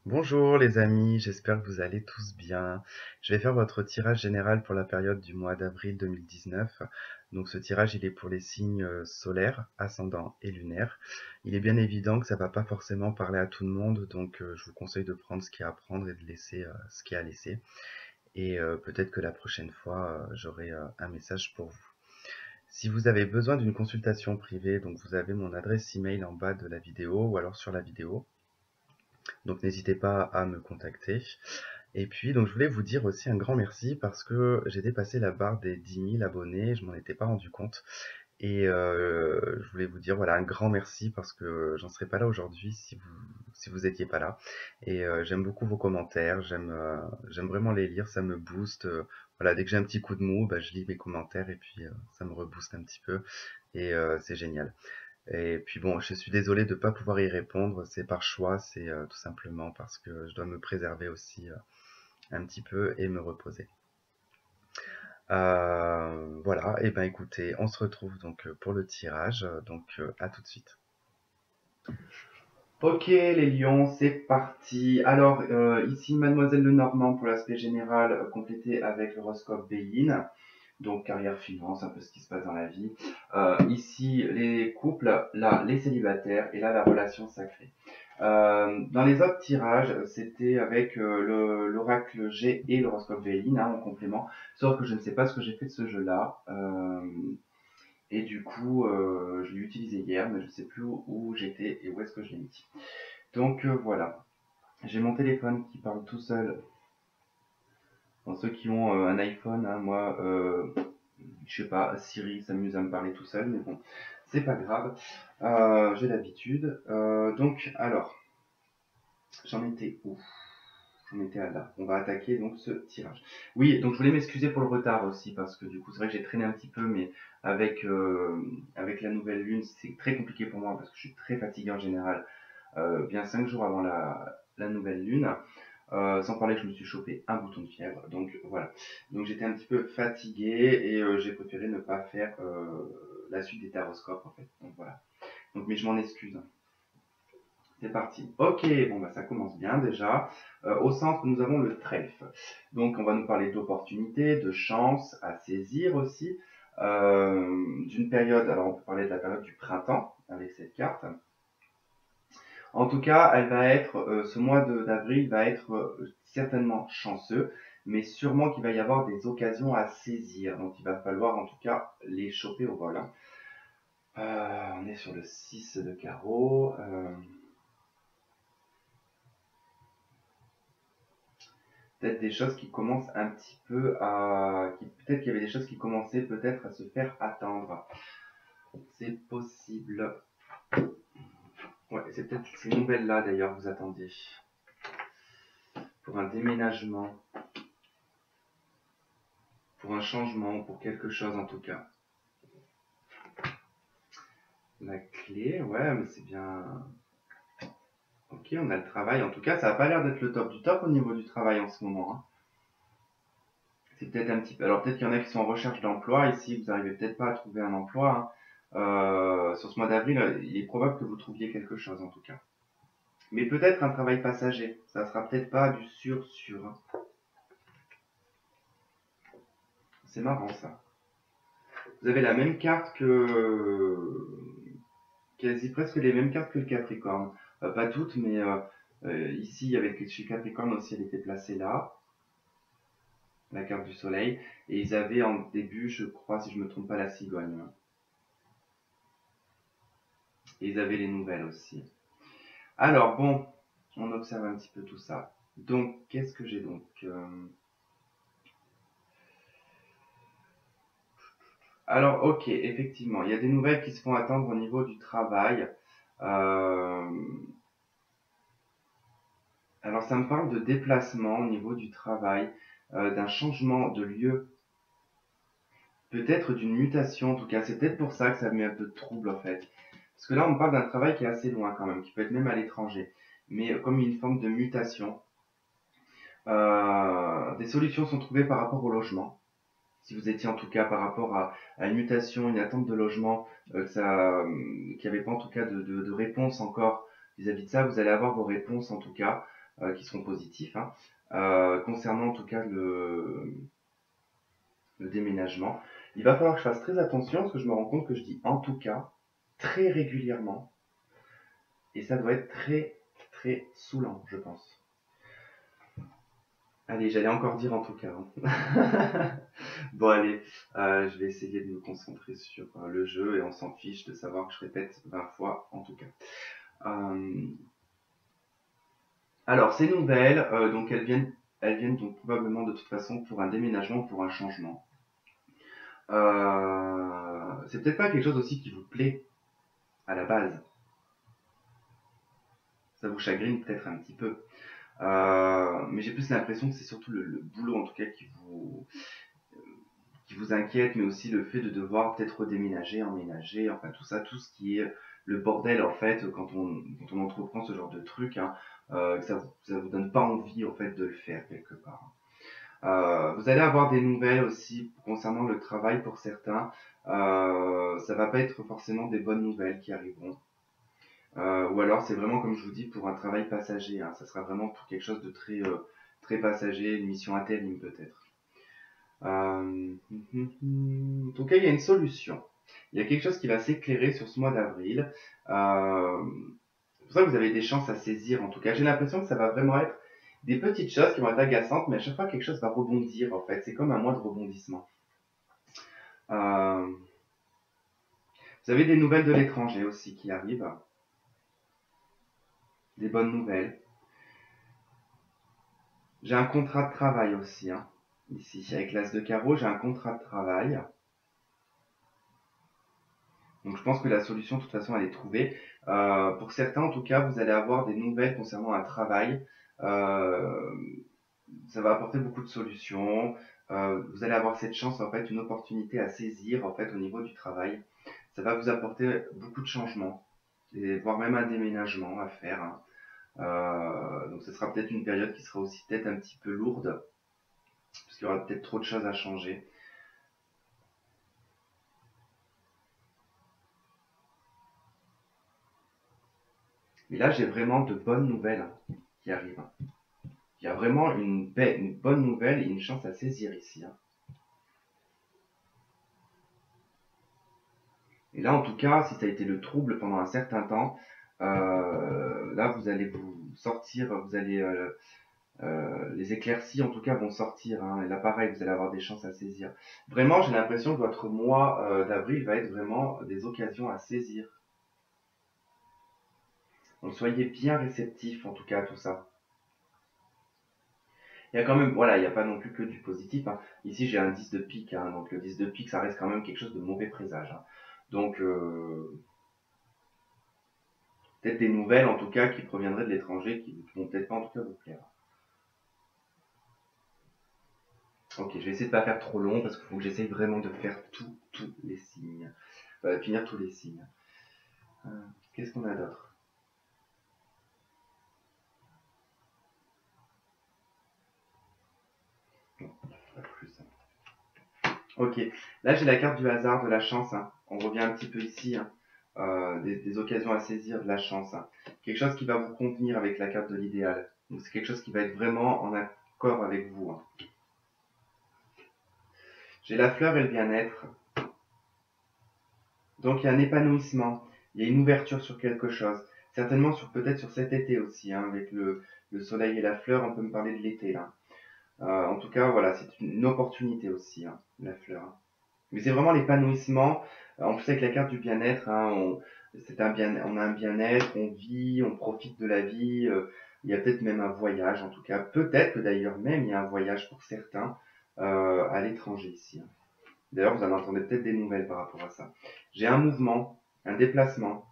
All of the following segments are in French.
Bonjour les amis, j'espère que vous allez tous bien. Je vais faire votre tirage général pour la période du mois d'avril 2019. Donc ce tirage, il est pour les signes solaires, ascendants et lunaires. Il est bien évident que ça va pas forcément parler à tout le monde, donc je vous conseille de prendre ce qu'il y a à prendre et de laisser ce qu'il y a à laisser. Et peut-être que la prochaine fois, j'aurai un message pour vous. Si vous avez besoin d'une consultation privée, donc vous avez mon adresse email en bas de la vidéo ou alors sur la vidéo. Donc n'hésitez pas à me contacter. Et puis, donc je voulais vous dire aussi un grand merci parce que j'ai dépassé la barre des 10 000 abonnés, je m'en étais pas rendu compte. Et je voulais vous dire voilà un grand merci parce que j'en serais pas là aujourd'hui si vous étiez pas là. Et j'aime beaucoup vos commentaires, j'aime vraiment les lire, ça me booste. Voilà, dès que j'ai un petit coup de mou, bah, je lis mes commentaires et puis ça me rebooste un petit peu et c'est génial. Et puis bon, je suis désolé de ne pas pouvoir y répondre, c'est par choix, c'est tout simplement parce que je dois me préserver aussi un petit peu et me reposer. Voilà, et ben écoutez, on se retrouve donc pour le tirage, donc à tout de suite. Ok les lions, c'est parti. Alors ici Mademoiselle Lenormand pour l'aspect général complété avec l'horoscope Béline. Donc carrière, finance, un peu ce qui se passe dans la vie. Ici les couples, là les célibataires et là la relation sacrée. Dans les autres tirages, c'était avec l'oracle G et l'horoscope Véline en complément. Sauf que je ne sais pas ce que j'ai fait de ce jeu-là. Et du coup, je l'ai utilisé hier, mais je ne sais plus où j'étais et où est-ce que je l'ai mis. Donc voilà. J'ai mon téléphone qui parle tout seul. Pour ceux qui ont un iPhone, hein, moi, je sais pas, Siri s'amuse à me parler tout seul, mais bon, c'est pas grave. J'ai l'habitude. Donc, alors, j'en étais où? J'en étais à là. On va attaquer donc ce tirage. Oui, donc je voulais m'excuser pour le retard aussi, parce que du coup, c'est vrai que j'ai traîné un petit peu, mais avec la nouvelle lune, c'est très compliqué pour moi, parce que je suis très fatigué en général, bien 5 jours avant la nouvelle lune. Sans parler que je me suis chopé un bouton de fièvre. Donc voilà. Donc j'étais un petit peu fatigué et j'ai préféré ne pas faire la suite des taroscopes en fait. Donc voilà. Donc mais je m'en excuse. C'est parti. Ok, bon bah ça commence bien déjà. Au centre, nous avons le trèfle. Donc on va nous parler d'opportunités, de chances à saisir aussi. D'une période, alors on peut parler de la période du printemps avec cette carte. En tout cas, elle va être, ce mois d'avril va être certainement chanceux, mais sûrement qu'il va y avoir des occasions à saisir. Donc il va falloir en tout cas les choper au vol, hein. On est sur le 6 de carreau. Peut-être des choses qui commencent un petit peu à... Peut-être qu'il y avait des choses qui commençaient peut-être à se faire attendre. C'est possible. Ouais, c'est peut-être ces nouvelles-là d'ailleurs que vous attendiez. Pour un déménagement, pour un changement, pour quelque chose en tout cas. La clé, ouais, mais c'est bien. Ok, on a le travail. En tout cas, ça n'a pas l'air d'être le top du top au niveau du travail en ce moment, hein. C'est peut-être un petit peu. Alors peut-être qu'il y en a qui sont en recherche d'emploi ici. Vous n'arrivez peut-être pas à trouver un emploi, hein. Sur ce mois d'avril, il est probable que vous trouviez quelque chose en tout cas. Mais peut-être un travail passager. Ça sera peut-être pas du sûr, hein. C'est marrant ça. Vous avez la même carte quasi presque les mêmes cartes que le Capricorne. Pas toutes, mais ici, avec chez Capricorne aussi, elle était placée là, la carte du soleil. Et ils avaient en début, je crois, si je me trompe pas, la cigogne. Et ils avaient les nouvelles aussi. Alors, bon, on observe un petit peu tout ça. Donc, qu'est-ce que j'ai donc Alors, ok, effectivement, il y a des nouvelles qui se font attendre au niveau du travail. Euh, Alors, ça me parle de déplacement au niveau du travail, d'un changement de lieu, peut-être d'une mutation en tout cas. C'est peut-être pour ça que ça me met un peu de trouble en fait. Parce que là, on me parle d'un travail qui est assez loin quand même, qui peut être même à l'étranger, mais comme une forme de mutation. Des solutions sont trouvées par rapport au logement. Si vous étiez en tout cas par rapport à une mutation, une attente de logement, qu'il n'y avait pas en tout cas de réponse encore vis-à-vis de ça, vous allez avoir vos réponses en tout cas. qui seront positifs, hein. Concernant en tout cas le déménagement, il va falloir que je fasse très attention parce que je me rends compte que je dis en tout cas très régulièrement et ça doit être très très saoulant, je pense. Allez, j'allais encore dire en tout cas, hein. Bon allez, je vais essayer de me concentrer sur le jeu et on s'en fiche de savoir que je répète 20 fois en tout cas. Alors ces nouvelles, donc elles viennent donc probablement de toute façon pour un déménagement, pour un changement. C'est peut-être pas quelque chose aussi qui vous plaît à la base. Ça vous chagrine peut-être un petit peu. Mais j'ai plus l'impression que c'est surtout le boulot en tout cas qui vous inquiète, mais aussi le fait de devoir peut-être redéménager, emménager, enfin tout ça, tout ce qui est le bordel en fait quand on entreprend ce genre de truc, hein, que ça vous donne pas envie en fait de le faire quelque part. Vous allez avoir des nouvelles aussi concernant le travail pour certains. Ça va pas être forcément des bonnes nouvelles qui arriveront. Ou alors c'est vraiment comme je vous dis pour un travail passager, hein. Ça sera vraiment pour quelque chose de très, très passager, une mission intérim peut-être. En tout cas, il y a une solution. Il y a quelque chose qui va s'éclairer sur ce mois d'avril. C'est pour ça que vous avez des chances à saisir. En tout cas, j'ai l'impression que ça va vraiment être des petites choses qui vont être agaçantes, mais à chaque fois quelque chose va rebondir. En fait, c'est comme un mois de rebondissement. Euh, vous avez des nouvelles de l'étranger aussi qui arrivent, des bonnes nouvelles. J'ai un contrat de travail aussi, hein, ici avec l'as de carreau. J'ai un contrat de travail. Donc je pense que la solution, de toute façon, elle est trouvée. Pour certains, en tout cas, vous allez avoir des nouvelles concernant un travail. Euh, Ça va apporter beaucoup de solutions. Vous allez avoir cette chance, en fait, une opportunité à saisir, en fait, au niveau du travail. Ça va vous apporter beaucoup de changements, et voire même un déménagement à faire, hein. Donc ce sera peut-être une période qui sera aussi peut-être un petit peu lourde, parce qu'il y aura peut-être trop de choses à changer. Mais là, j'ai vraiment de bonnes nouvelles, hein, qui arrivent, hein. Il y a vraiment une bonne nouvelle et une chance à saisir ici, hein. Et là, en tout cas, si ça a été le trouble pendant un certain temps, là, vous allez vous sortir, vous allez les éclaircies, en tout cas, vont sortir, hein. Et là, pareil, vous allez avoir des chances à saisir. Vraiment, j'ai l'impression que votre mois d'avril va être vraiment des occasions à saisir. Donc, soyez bien réceptifs, en tout cas, à tout ça. Il y a quand même, voilà, il n'y a pas non plus que du positif, hein. Ici, j'ai un 10 de pique, hein, donc le 10 de pique, ça reste quand même quelque chose de mauvais présage, hein. Donc, peut-être des nouvelles, en tout cas, qui proviendraient de l'étranger, qui vont peut-être pas, en tout cas, vous plaire. Ok, je vais essayer de pas faire trop long, parce qu'il faut que j'essaye vraiment de faire tous les signes. Finir tous les signes. Euh, Qu'est-ce qu'on a d'autre? Non, pas plus, hein. Ok, là j'ai la carte du hasard, de la chance, hein. On revient un petit peu ici, hein. Des occasions à saisir, de la chance, hein. Quelque chose qui va vous convenir avec la carte de l'idéal. Donc c'est quelque chose qui va être vraiment en accord avec vous, hein. J'ai la fleur et le bien-être. Donc il y a un épanouissement, il y a une ouverture sur quelque chose. Certainement peut-être sur cet été aussi, hein, avec le soleil et la fleur, on peut me parler de l'été là. En tout cas, voilà, c'est une opportunité aussi, hein, la fleur, hein. Mais c'est vraiment l'épanouissement. En plus avec la carte du bien-être, hein, on a un bien-être, on vit, on profite de la vie. Il y a peut-être même un voyage, en tout cas. Peut-être que d'ailleurs même il y a un voyage pour certains à l'étranger ici, hein. D'ailleurs, vous en entendez peut-être des nouvelles par rapport à ça. J'ai un mouvement, un déplacement.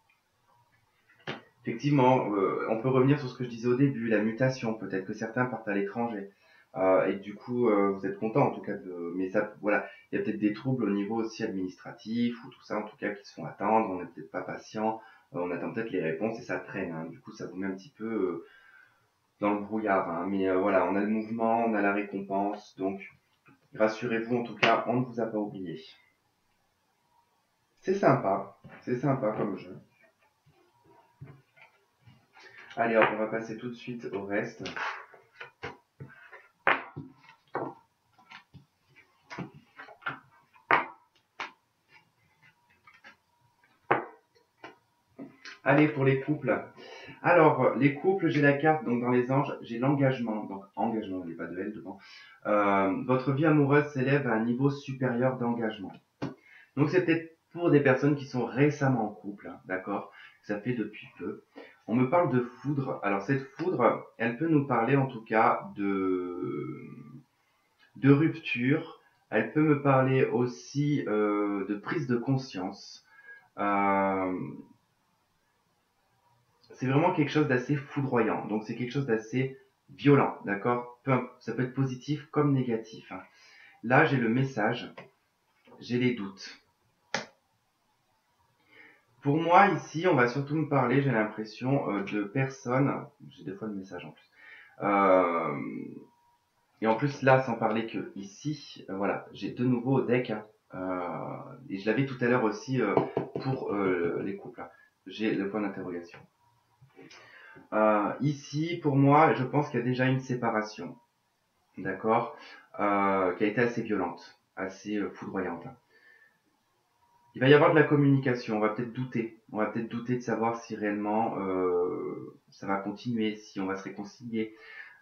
Effectivement, on peut revenir sur ce que je disais au début, la mutation. Peut-être que certains partent à l'étranger. Et du coup, vous êtes content en tout cas mais ça, voilà, il y a peut-être des troubles au niveau aussi administratif ou tout ça en tout cas qui se font attendre. On n'est peut-être pas patient, on attend peut-être les réponses et ça traîne, hein. Du coup, ça vous met un petit peu dans le brouillard, hein. Mais voilà, on a le mouvement, on a la récompense, donc rassurez-vous en tout cas, on ne vous a pas oublié. C'est sympa comme jeu. Allez hop, on va passer tout de suite au reste. Allez, pour les couples. Alors, les couples, j'ai la carte, donc dans les anges, j'ai l'engagement. Donc, engagement, il n'y a pas de L devant. Votre vie amoureuse s'élève à un niveau supérieur d'engagement. Donc, c'est peut-être pour des personnes qui sont récemment en couple, hein, d'accord? Ça fait depuis peu. On me parle de foudre. Alors, cette foudre, elle peut nous parler en tout cas de rupture. Elle peut me parler aussi de prise de conscience. Euh, c'est vraiment quelque chose d'assez foudroyant. Donc c'est quelque chose d'assez violent, d'accord? Ça peut être positif comme négatif, hein. Là, j'ai le message, j'ai les doutes. Pour moi, ici, on va surtout me parler, j'ai l'impression, de personnes, j'ai des fois le message en plus. Euh, et en plus, là, sans parler que ici, voilà, j'ai de nouveau au deck, hein. Et je l'avais tout à l'heure aussi pour les couples, hein. J'ai le point d'interrogation. Ici, pour moi, je pense qu'il y a déjà une séparation, d'accord, qui a été assez violente, assez foudroyante. Il va y avoir de la communication, on va peut-être douter. On va peut-être douter de savoir si réellement ça va continuer, si on va se réconcilier.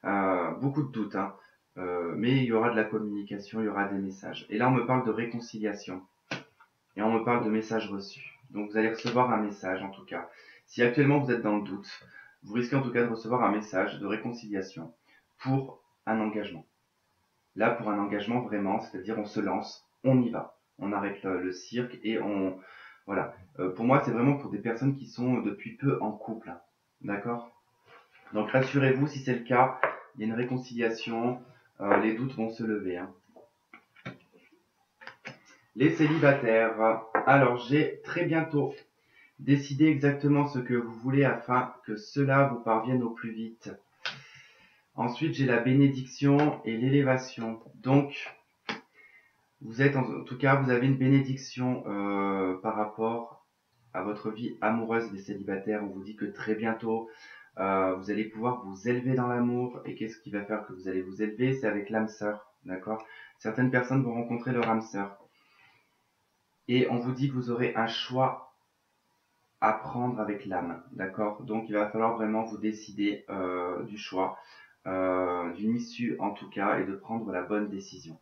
Beaucoup de doutes, hein. Mais il y aura de la communication, il y aura des messages. Et là, on me parle de réconciliation. Et on me parle de messages reçus. Donc vous allez recevoir un message en tout cas. Si actuellement vous êtes dans le doute, vous risquez en tout cas de recevoir un message de réconciliation pour un engagement. Là, pour un engagement vraiment, c'est-à-dire on se lance, on y va. On arrête le cirque et on... Voilà. Pour moi, c'est vraiment pour des personnes qui sont depuis peu en couple, hein. D'accord? Donc rassurez-vous, si c'est le cas, il y a une réconciliation, les doutes vont se lever, hein. Les célibataires. Alors, j'ai très bientôt décidé exactement ce que vous voulez afin que cela vous parvienne au plus vite. Ensuite, j'ai la bénédiction et l'élévation. Donc, vous êtes en tout cas, vous avez une bénédiction par rapport à votre vie amoureuse des célibataires. On vous dit que très bientôt, vous allez pouvoir vous élever dans l'amour. Et qu'est-ce qui va faire que vous allez vous élever? C'est avec l'âme sœur, d'accord? Certaines personnes vont rencontrer leur âme sœur. Et on vous dit que vous aurez un choix à prendre avec l'âme, d'accord? Donc il va falloir vraiment vous décider du choix, d'une issue en tout cas, et de prendre la bonne décision.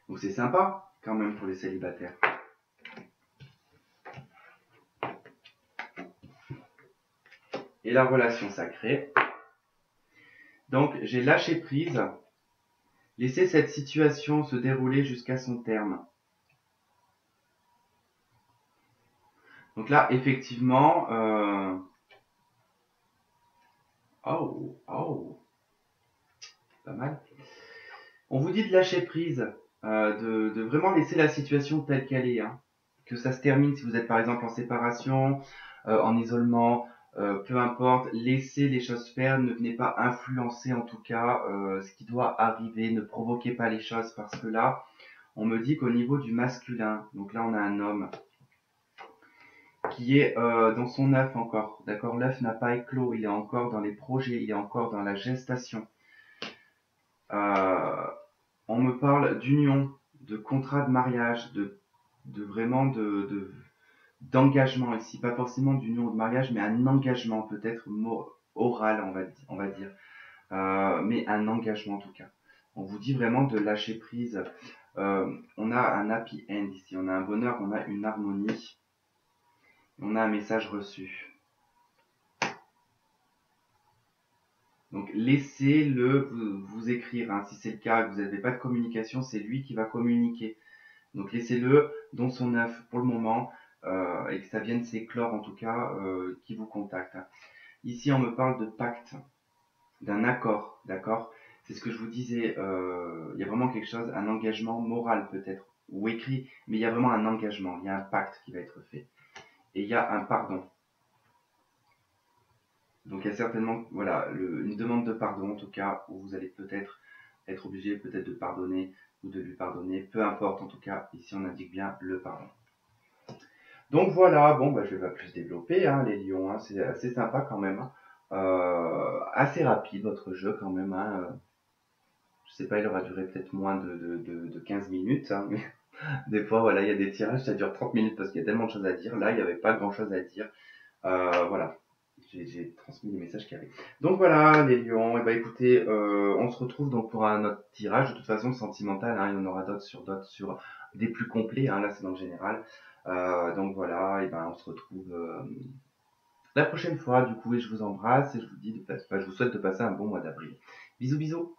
Donc c'est sympa quand même pour les célibataires. Et la relation sacrée. Donc j'ai lâché prise, laissé cette situation se dérouler jusqu'à son terme. Donc là, effectivement, pas mal. On vous dit de lâcher prise, de vraiment laisser la situation telle qu'elle est, hein. Que ça se termine si vous êtes par exemple en séparation, en isolement, peu importe, laissez les choses faire, ne venez pas influencer en tout cas ce qui doit arriver, ne provoquez pas les choses parce que là, on me dit qu'au niveau du masculin, donc là on a un homme qui est dans son œuf encore, d'accord, l'œuf n'a pas éclos, il est encore dans les projets, il est encore dans la gestation. Euh, on me parle d'union, de contrat de mariage, de vraiment d'engagement ici, pas forcément d'union ou de mariage, mais un engagement peut-être oral, on va dire, mais un engagement en tout cas. On vous dit vraiment de lâcher prise. On a un happy end ici, on a un bonheur, on a une harmonie, on a un message reçu. Donc laissez-le vous écrire, hein. Si c'est le cas, que vous n'avez pas de communication, c'est lui qui va communiquer. Donc laissez-le dans son œuf pour le moment et que ça vienne s'éclore en tout cas qui vous contacte. Ici on me parle de pacte, d'un accord, d'accord? C'est ce que je vous disais, il y a vraiment quelque chose, un engagement moral peut-être, ou écrit, mais il y a vraiment un engagement, il y a un pacte qui va être fait. Et il y a un pardon. Donc il y a certainement voilà, une demande de pardon en tout cas, où vous allez peut-être être obligé peut-être de pardonner ou de lui pardonner, peu importe en tout cas, ici on indique bien le pardon. Donc voilà, bon, bah, je vais pas plus développer, hein, les lions, hein, c'est assez sympa quand même, hein. Assez rapide votre jeu quand même, hein. Je sais pas, il aura duré peut-être moins de 15 minutes, hein, mais des fois, voilà, il y a des tirages, ça dure 30 minutes parce qu'il y a tellement de choses à dire. Là, il n'y avait pas grand-chose à dire. Voilà, j'ai transmis les messages qu'il y avait. Donc voilà, les lions, et bah écoutez, on se retrouve donc pour un autre tirage, de toute façon sentimental, hein, il y en aura d'autres sur des plus complets, hein, là c'est dans le général. Donc voilà, et ben on se retrouve la prochaine fois du coup, et je vous embrasse et je vous dis je vous souhaite de passer un bon mois d'avril. Bisous bisous.